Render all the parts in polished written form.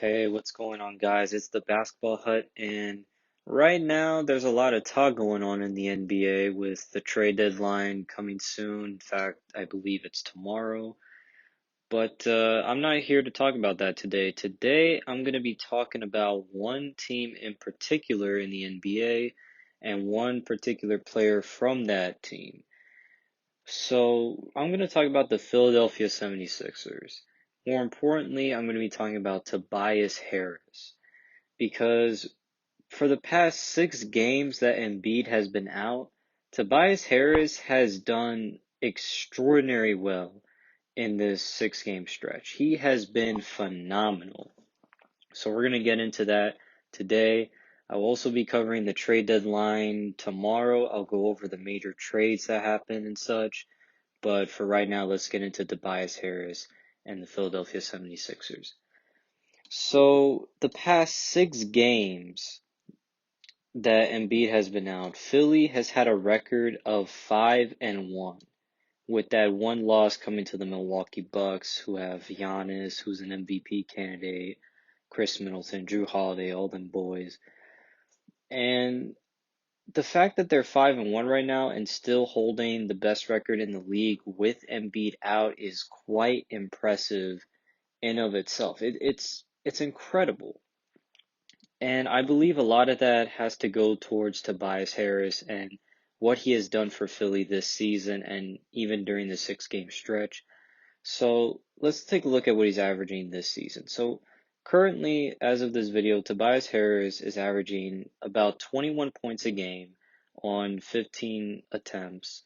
Hey, what's going on, guys? It's the Basketball Hut, and right now there's a lot of talk going on in the NBA with the trade deadline coming soon. In fact, I believe it's tomorrow. But I'm not here to talk about that today. Today, I'm going to be talking about one team in particular in the NBA and one particular player from that team. So, I'm going to talk about the Philadelphia 76ers. More importantly, I'm going to be talking about Tobias Harris because for the past 6 games that Embiid has been out, Tobias Harris has done extraordinary well in this 6 game stretch. He has been phenomenal. So we're going to get into that today. I will also be covering the trade deadline tomorrow. I'll go over the major trades that happened and such. But for right now, let's get into Tobias Harris and the Philadelphia 76ers. So the past 6 games that Embiid has been out, Philly has had a record of 5-1, with that one loss coming to the Milwaukee Bucks, who have Giannis, who's an MVP candidate, Chris Middleton, Drew Holiday, all them boys. And the fact that they're 5-1 right now and still holding the best record in the league with Embiid out is quite impressive in of itself. It's incredible. And I believe a lot of that has to go towards Tobias Harris and what he has done for Philly this season and even during the 6 game stretch. So let's take a look at what he's averaging this season. So currently, as of this video, Tobias Harris is averaging about 21 points a game on 15 attempts.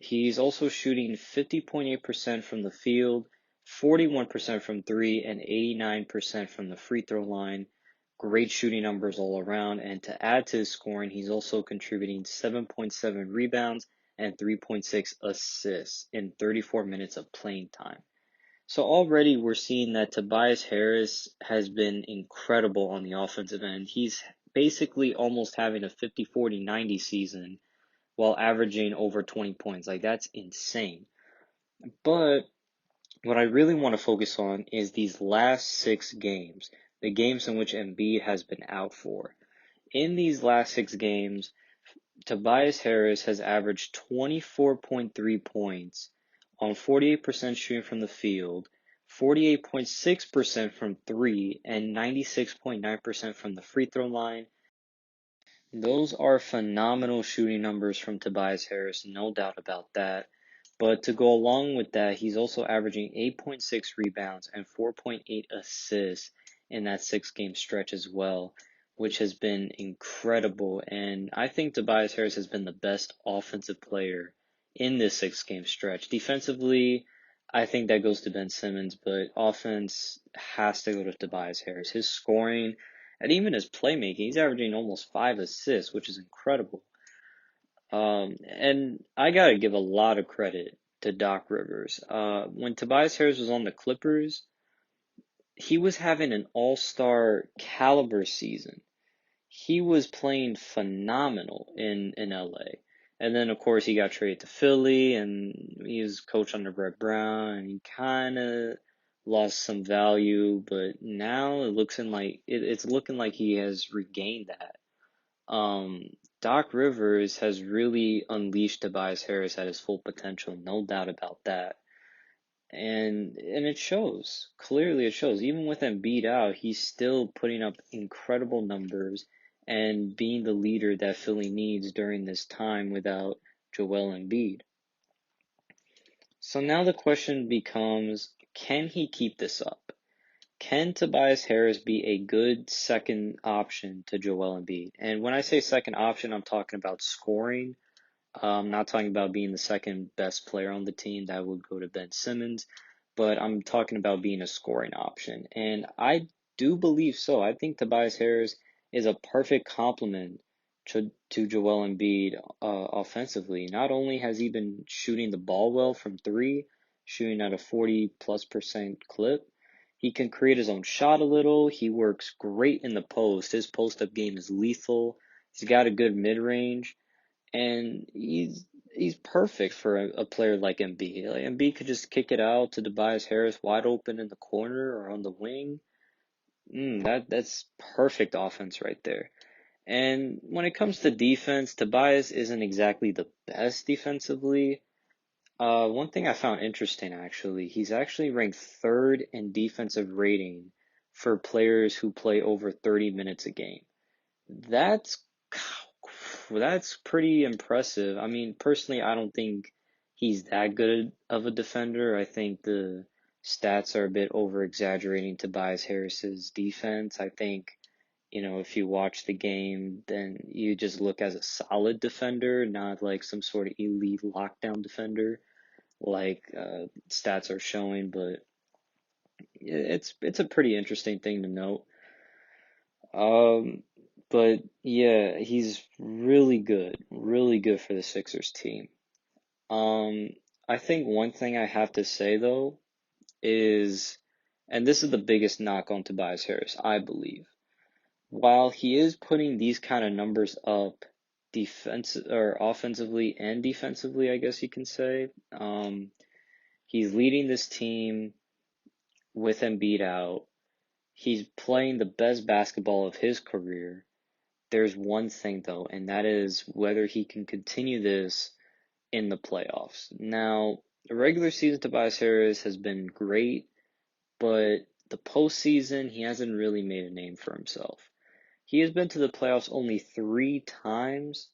He's also shooting 50.8% from the field, 41% from three, and 89% from the free throw line. Great shooting numbers all around. And to add to his scoring, he's also contributing 7.7 rebounds and 3.6 assists in 34 minutes of playing time. So already we're seeing that Tobias Harris has been incredible on the offensive end. He's basically almost having a 50-40-90 season while averaging over 20 points. Like, that's insane. But what I really want to focus on is these last 6 games, the games in which Embiid has been out for. In these last 6 games, Tobias Harris has averaged 24.3 points on 48% shooting from the field, 48.6% from three, and 96.9% from the free throw line. Those are phenomenal shooting numbers from Tobias Harris, no doubt about that. But to go along with that, he's also averaging 8.6 rebounds and 4.8 assists in that 6 game stretch as well, which has been incredible. And I think Tobias Harris has been the best offensive player in this 6 game stretch. Defensively, I think that goes to Ben Simmons, but offense has to go to Tobias Harris. His scoring and even his playmaking, he's averaging almost 5 assists, which is incredible. And I gotta give a lot of credit to Doc Rivers. When Tobias Harris was on the Clippers, he was having an all-star caliber season. He was playing phenomenal in LA. And then, of course, he got traded to Philly, and he was coached under Brett Brown, and he kind of lost some value, but now it's looking like he has regained that. Um, Doc Rivers has really unleashed Tobias Harris at his full potential, no doubt about that. And it shows. Clearly it shows. Even with Embiid out, he's still putting up incredible numbers and being the leader that Philly needs during this time without Joel Embiid. So now the question becomes, can he keep this up? Can Tobias Harris be a good second option to Joel Embiid? And when I say second option, I'm talking about scoring. I'm not talking about being the second best player on the team. That would go to Ben Simmons. But I'm talking about being a scoring option. And I do believe so. I think Tobias Harris is a perfect complement to Joel Embiid offensively. Not only has he been shooting the ball well from three, shooting at a 40+% clip, he can create his own shot a little. He works great in the post. His post-up game is lethal. He's got a good mid-range. And he's perfect for a player like Embiid. Like, Embiid could just kick it out to Tobias Harris wide open in the corner or on the wing. That's perfect offense right there. And when it comes to defense, Tobias isn't exactly the best defensively. One thing I found interesting actually, he's actually ranked third in defensive rating for players who play over 30 minutes a game. That's that's pretty impressive. I mean, personally, I don't think he's that good of a defender. I think the stats are a bit over exaggerating Tobias Harris's defense. I think, if you watch the game, then you just look as a solid defender, not like some sort of elite lockdown defender like stats are showing, but it's a pretty interesting thing to note. Um, but yeah, he's really good for the Sixers team. Um, I think one thing I have to say though is, and this is the biggest knock on Tobias Harris, I believe. While he is putting these kind of numbers up defense or offensively and defensively, I guess you can say, he's leading this team with Embiid out. He's playing the best basketball of his career. There's one thing though, and that is whether he can continue this in the playoffs. Now, the regular season Tobias Harris has been great, but the postseason he hasn't really made a name for himself. He has been to the playoffs only 3 times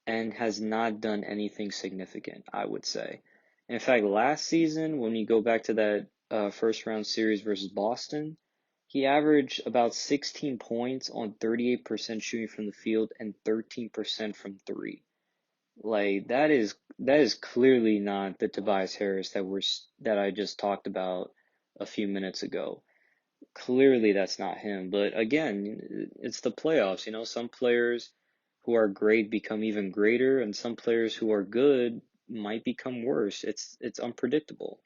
and has not done anything significant, I would say. In fact, last season, when you go back to that first round series versus Boston, he averaged about 16 points on 38% shooting from the field and 13% from three. Like that is clearly not the Tobias Harris that I just talked about a few minutes ago. Clearly that's not him. But again, it's the playoffs, some players who are great become even greater, and some players who are good might become worse. It's unpredictable.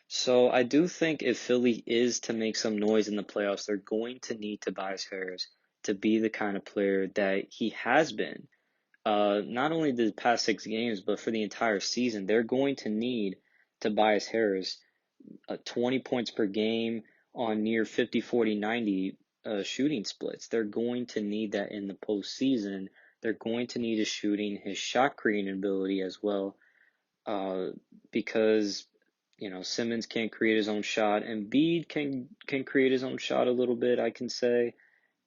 So I do think if Philly is to make some noise in the playoffs, they're going to need Tobias Harris to be the kind of player that he has been. Not only the past 6 games, but for the entire season, they're going to need Tobias Harris 20 points per game on near 50, 40, 90 shooting splits. They're going to need that in the postseason. They're going to need his shooting, his shot creating ability as well, uh, because Simmons can't create his own shot, and Embiid can create his own shot a little bit, I can say.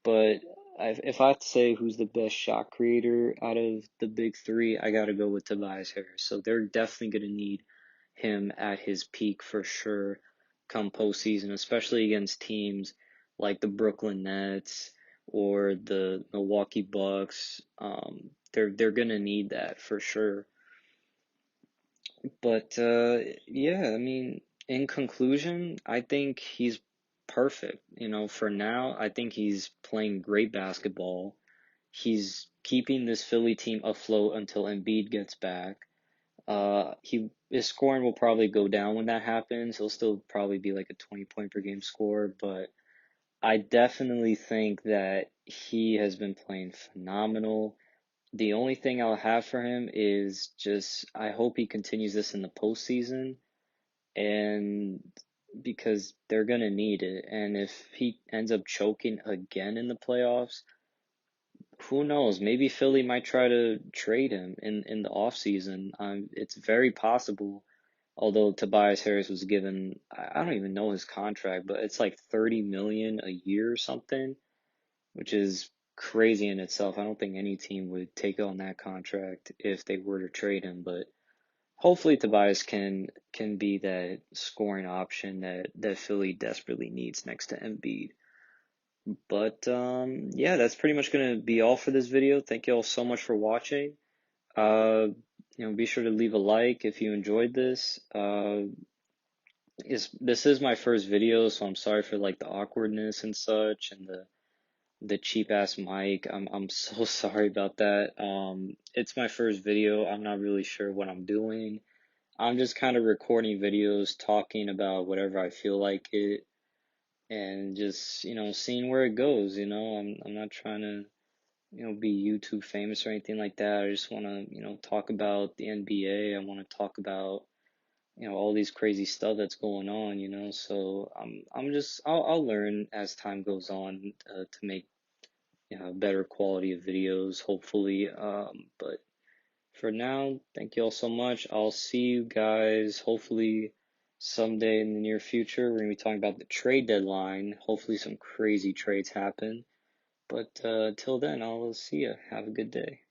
But if I have to say who's the best shot creator out of the big three, I got to go with Tobias Harris. So they're definitely going to need him at his peak for sure come postseason, especially against teams like the Brooklyn Nets or the Milwaukee Bucks. They're going to need that for sure. But yeah, I mean, in conclusion, I think he's perfect. For now, I think he's playing great basketball. He's keeping this Philly team afloat until Embiid gets back. His scoring will probably go down when that happens. He'll still probably be like a 20 point per game scorer, but I definitely think that he has been playing phenomenal. The only thing I'll have for him is just I hope he continues this in the postseason, and because they're gonna need it. And if he ends up choking again in the playoffs, who knows? Maybe Philly might try to trade him in the offseason. It's very possible. Although Tobias Harris was given, I don't even know his contract, but it's like 30 million a year or something, which is crazy in itself. I don't think any team would take on that contract if they were to trade him, but hopefully Tobias can be that scoring option that Philly desperately needs next to Embiid. But yeah, that's pretty much gonna be all for this video. Thank you all so much for watching. Uh, be sure to leave a like if you enjoyed this. This is my first video, so I'm sorry for like the awkwardness and such and the cheap ass mic. I'm so sorry about that. It's my first video. I'm not really sure what I'm doing. I'm just kind of recording videos, talking about whatever I feel like it, and just, seeing where it goes, I'm not trying to, be YouTube famous or anything like that. I just want to, talk about the NBA. I want to talk about all these crazy stuff that's going on, so I'll learn as time goes on to make better quality of videos, hopefully. But for now, thank you all so much. I'll see you guys hopefully someday in the near future. We're gonna be talking about the trade deadline. Hopefully some crazy trades happen. But till then, I'll see ya. Have a good day.